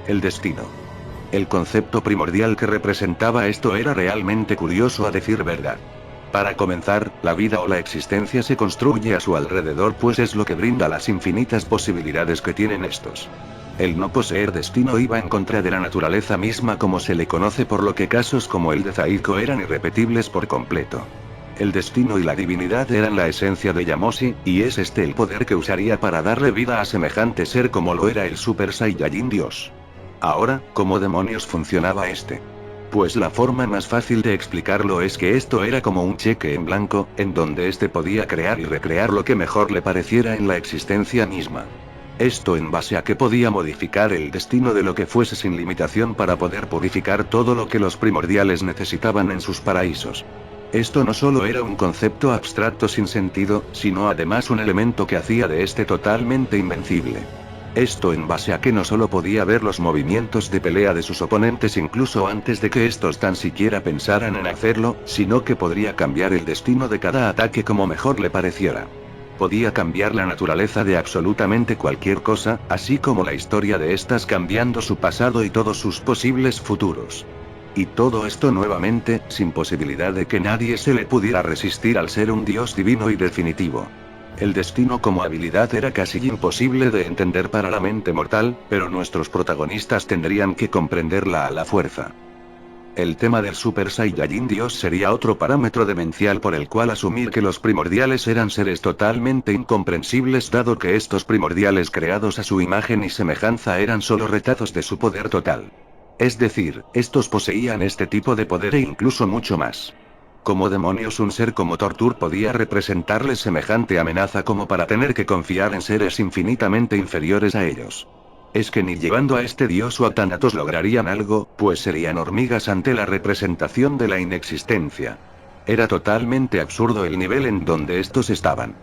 El destino. El concepto primordial que representaba esto era realmente curioso a decir verdad. Para comenzar, la vida o la existencia se construye a su alrededor, pues es lo que brinda las infinitas posibilidades que tienen estos. El no poseer destino iba en contra de la naturaleza misma como se le conoce, por lo que casos como el de Zaiko eran irrepetibles por completo. El destino y la divinidad eran la esencia de Yamoshi, y es este el poder que usaría para darle vida a semejante ser como lo era el Super Saiyajin Dios. Ahora, ¿cómo demonios funcionaba este? Pues la forma más fácil de explicarlo es que esto era como un cheque en blanco, en donde este podía crear y recrear lo que mejor le pareciera en la existencia misma. Esto en base a que podía modificar el destino de lo que fuese sin limitación para poder purificar todo lo que los primordiales necesitaban en sus paraísos. Esto no solo era un concepto abstracto sin sentido, sino además un elemento que hacía de este totalmente invencible. Esto en base a que no solo podía ver los movimientos de pelea de sus oponentes incluso antes de que estos tan siquiera pensaran en hacerlo, sino que podría cambiar el destino de cada ataque como mejor le pareciera. Podía cambiar la naturaleza de absolutamente cualquier cosa, así como la historia de estas, cambiando su pasado y todos sus posibles futuros. Y todo esto nuevamente, sin posibilidad de que nadie se le pudiera resistir al ser un dios divino y definitivo. El destino como habilidad era casi imposible de entender para la mente mortal, pero nuestros protagonistas tendrían que comprenderla a la fuerza. El tema del Super Saiyajin Dios sería otro parámetro demencial por el cual asumir que los primordiales eran seres totalmente incomprensibles, dado que estos primordiales creados a su imagen y semejanza eran solo retazos de su poder total. Es decir, estos poseían este tipo de poder e incluso mucho más. ¿Cómo demonios un ser como Tortur podía representarles semejante amenaza como para tener que confiar en seres infinitamente inferiores a ellos? Es que ni llevando a este dios o a Thanatos lograrían algo, pues serían hormigas ante la representación de la inexistencia. Era totalmente absurdo el nivel en donde estos estaban.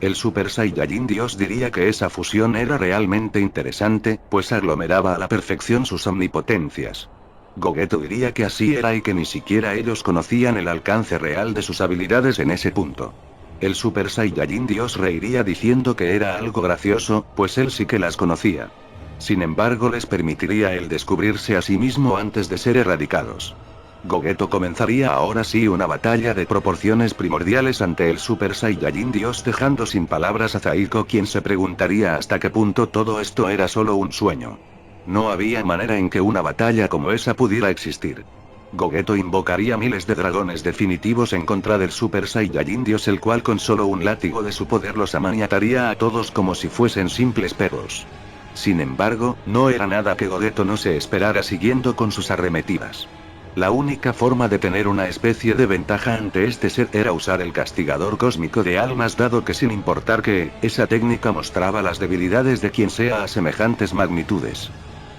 El Super Saiyajin Dios diría que esa fusión era realmente interesante, pues aglomeraba a la perfección sus omnipotencias. Gogeto diría que así era y que ni siquiera ellos conocían el alcance real de sus habilidades en ese punto. El Super Saiyajin Dios reiría diciendo que era algo gracioso, pues él sí que las conocía. Sin embargo, les permitiría el descubrirse a sí mismo antes de ser erradicados. Gogeto comenzaría ahora sí una batalla de proporciones primordiales ante el Super Saiyajin Dios, dejando sin palabras a Zaiko, quien se preguntaría hasta qué punto todo esto era solo un sueño. No había manera en que una batalla como esa pudiera existir. Gogeto invocaría miles de dragones definitivos en contra del Super Saiyajin Dios, el cual con solo un látigo de su poder los amaniataría a todos como si fuesen simples perros. Sin embargo, no era nada que Gogeto no se esperara, siguiendo con sus arremetidas. La única forma de tener una especie de ventaja ante este ser era usar el castigador cósmico de almas, dado que sin importar que, esa técnica mostraba las debilidades de quien sea a semejantes magnitudes.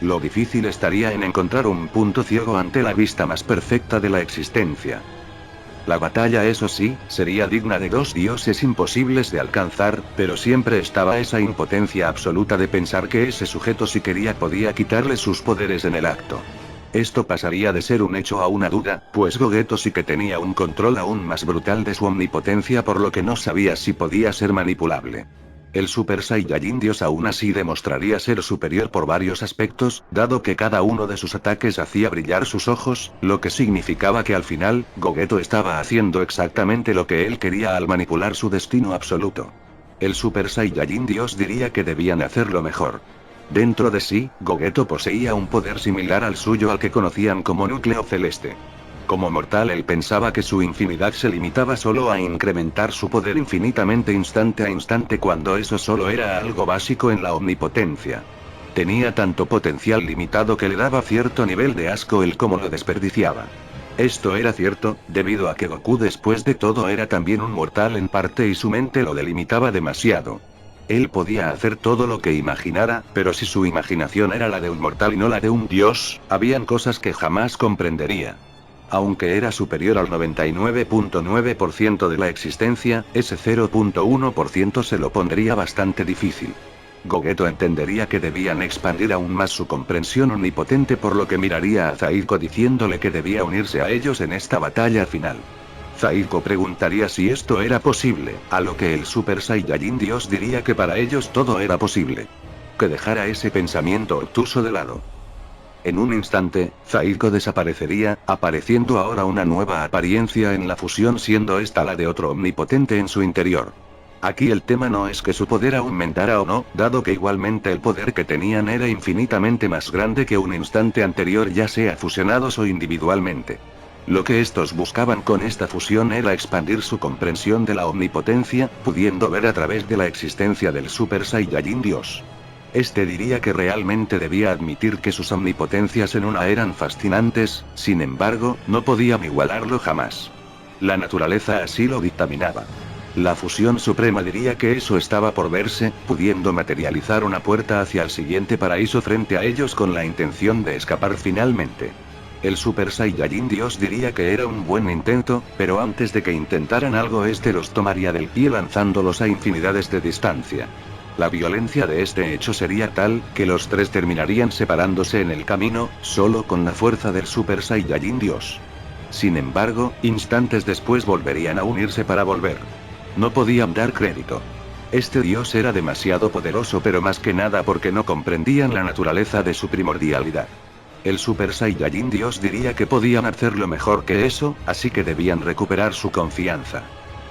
Lo difícil estaría en encontrar un punto ciego ante la vista más perfecta de la existencia. La batalla, eso sí, sería digna de dos dioses imposibles de alcanzar, pero siempre estaba esa impotencia absoluta de pensar que ese sujeto, si quería, podía quitarle sus poderes en el acto. Esto pasaría de ser un hecho a una duda, pues Gogeto sí que tenía un control aún más brutal de su omnipotencia, por lo que no sabía si podía ser manipulable. El Super Saiyajin Dios aún así demostraría ser superior por varios aspectos, dado que cada uno de sus ataques hacía brillar sus ojos, lo que significaba que al final, Gogeto estaba haciendo exactamente lo que él quería al manipular su destino absoluto. El Super Saiyajin Dios diría que debían hacerlo mejor. Dentro de sí, Gogeto poseía un poder similar al suyo, al que conocían como núcleo celeste. Como mortal, él pensaba que su infinidad se limitaba solo a incrementar su poder infinitamente instante a instante, cuando eso solo era algo básico en la omnipotencia. Tenía tanto potencial limitado que le daba cierto nivel de asco el cómo lo desperdiciaba. Esto era cierto, debido a que Goku después de todo era también un mortal en parte y su mente lo delimitaba demasiado. Él podía hacer todo lo que imaginara, pero si su imaginación era la de un mortal y no la de un dios, habían cosas que jamás comprendería. Aunque era superior al 99.9% de la existencia, ese 0.1% se lo pondría bastante difícil. Gogeto entendería que debían expandir aún más su comprensión omnipotente, por lo que miraría a Zaiko diciéndole que debía unirse a ellos en esta batalla final. Zaiko preguntaría si esto era posible, a lo que el Super Saiyajin Dios diría que para ellos todo era posible. Que dejara ese pensamiento obtuso de lado. En un instante, Zaiko desaparecería, apareciendo ahora una nueva apariencia en la fusión, siendo esta la de otro omnipotente en su interior. Aquí el tema no es que su poder aumentara o no, dado que igualmente el poder que tenían era infinitamente más grande que un instante anterior, ya sea fusionados o individualmente. Lo que estos buscaban con esta fusión era expandir su comprensión de la omnipotencia, pudiendo ver a través de la existencia del Super Saiyajin Dios. Este diría que realmente debía admitir que sus omnipotencias en una eran fascinantes, sin embargo, no podían igualarlo jamás. La naturaleza así lo dictaminaba. La fusión suprema diría que eso estaba por verse, pudiendo materializar una puerta hacia el siguiente paraíso frente a ellos con la intención de escapar finalmente. El Super Saiyajin Dios diría que era un buen intento, pero antes de que intentaran algo este los tomaría del pie lanzándolos a infinidades de distancia. La violencia de este hecho sería tal, que los tres terminarían separándose en el camino, solo con la fuerza del Super Saiyajin Dios. Sin embargo, instantes después volverían a unirse para volver. No podían dar crédito. Este dios era demasiado poderoso, pero más que nada porque no comprendían la naturaleza de su primordialidad. El Super Saiyajin Dios diría que podían hacerlo mejor que eso, así que debían recuperar su confianza.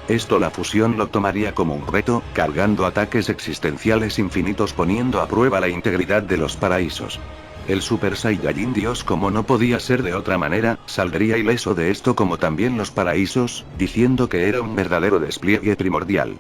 Esto la fusión lo tomaría como un reto, cargando ataques existenciales infinitos poniendo a prueba la integridad de los paraísos. El Super Saiyajin Dios, como no podía ser de otra manera, saldría ileso de esto como también los paraísos, diciendo que era un verdadero despliegue primordial.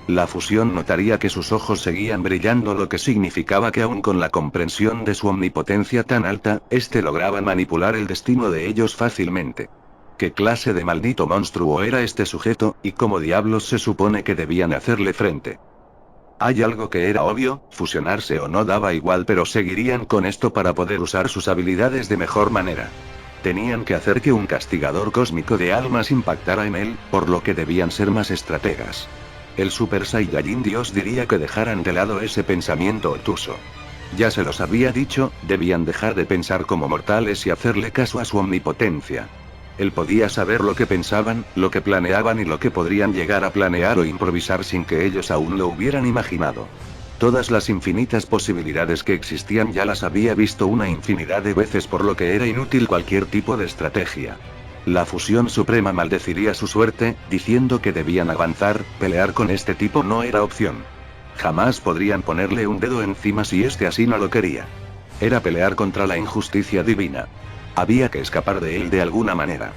La fusión notaría que sus ojos seguían brillando, lo que significaba que aún con la comprensión de su omnipotencia tan alta, este lograba manipular el destino de ellos fácilmente. ¿Qué clase de maldito monstruo era este sujeto, y cómo diablos se supone que debían hacerle frente? Hay algo que era obvio, fusionarse o no daba igual, pero seguirían con esto para poder usar sus habilidades de mejor manera. Tenían que hacer que un castigador cósmico de almas impactara en él, por lo que debían ser más estrategas. El Super Saiyajin Dios diría que dejaran de lado ese pensamiento obtuso. Ya se los había dicho, debían dejar de pensar como mortales y hacerle caso a su omnipotencia. Él podía saber lo que pensaban, lo que planeaban y lo que podrían llegar a planear o improvisar sin que ellos aún lo hubieran imaginado. Todas las infinitas posibilidades que existían ya las había visto una infinidad de veces, por lo que era inútil cualquier tipo de estrategia. La fusión suprema maldeciría su suerte, diciendo que debían avanzar, pelear con este tipo no era opción. Jamás podrían ponerle un dedo encima si este así no lo quería. Era pelear contra la injusticia divina. Había que escapar de él de alguna manera.